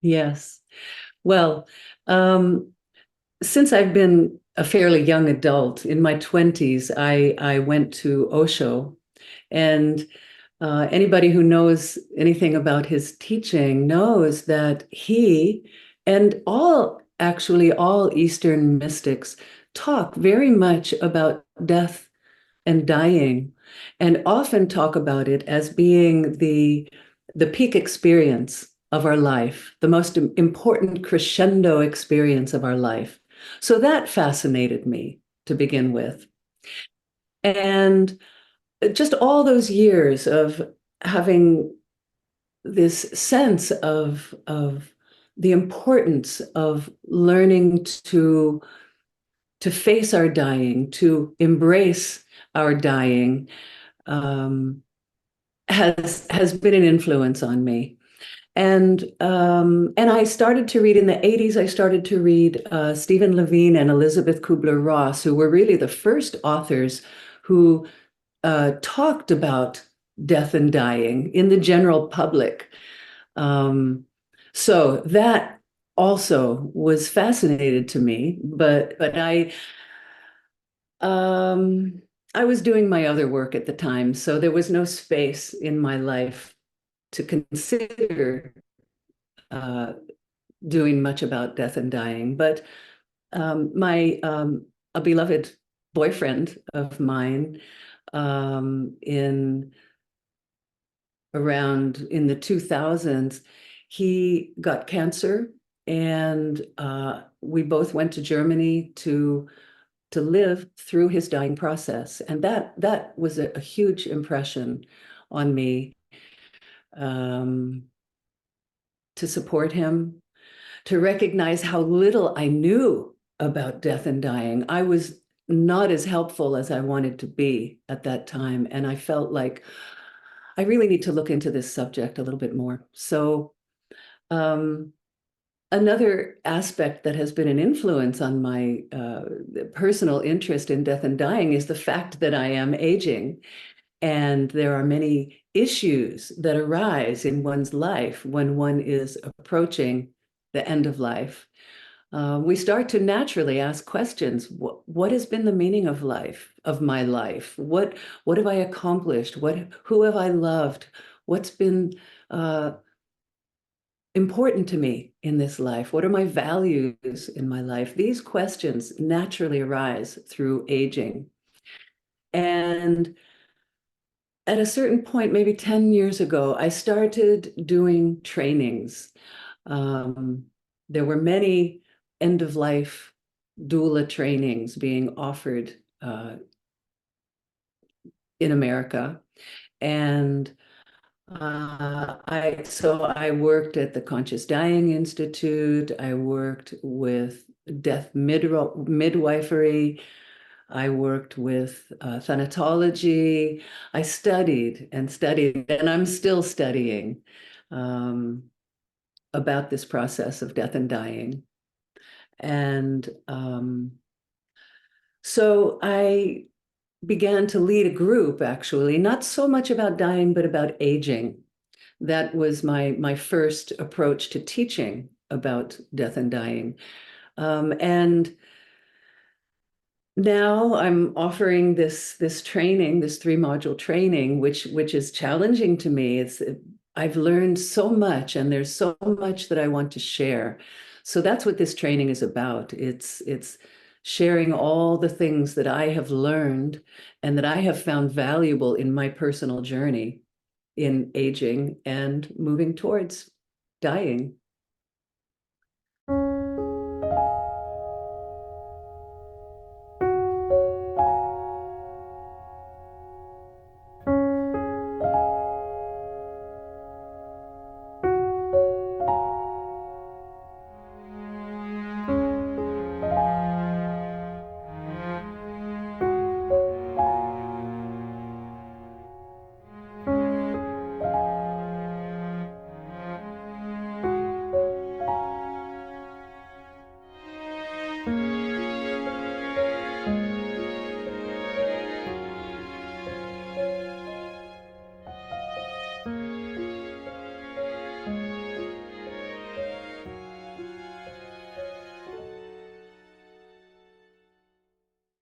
Yes. Well, um, since I've been a fairly young adult, in my 20s, I went to Osho. And anybody who knows anything about his teaching knows that he and actually all Eastern mystics talk very much about death and dying, and often talk about it as being the peak experience of our life, the most important crescendo experience of our life. So that fascinated me to begin with. And just all those years of having this sense of the importance of learning to face our dying, to embrace our dying, um, has been an influence on me. And I started to read in the 80s. I started to read Stephen Levine and Elizabeth Kubler-Ross, who were really the first authors who talked about death and dying in the general public. Um, so that also was fascinated to me, but um, I was doing my other work at the time, so there was no space in my life to consider uh, doing much about death and dying. But my a beloved boyfriend of mine in around in the 2000s, he got cancer, and we both went to Germany to live through his dying process, and that was a huge impression on me, um, to support him, to recognize how little I knew about death and dying. I was not as helpful as I wanted to be at that time, and I felt like I really need to look into this subject a little bit more. So, um, another aspect that has been an influence on my personal interest in death and dying is the fact that I am aging. And there are many issues that arise in one's life when one is approaching the end of life. We start to naturally ask questions. What has been the meaning of life, of my life? What have I accomplished? Who have I loved? What's been uh, important to me in this life? What are my values in my life? These questions naturally arise through aging. And at a certain point, maybe 10 years ago, I started doing trainings. Um, there were many end of life doula trainings being offered in America. And I worked at the Conscious Dying Institute. I worked with midwifery. I worked with thanatology. I studied and studied, and I'm still studying um, about this process of death and dying. And so I began to lead a group, actually, not so much about dying, but about aging. That was my first approach to teaching about death and dying. And now I'm offering this training, this 3-module training, which is challenging to me. I've learned so much, and there's so much that I want to share. So that's what this training is about. It's sharing all the things that I have learned and that I have found valuable in my personal journey in aging and moving towards dying.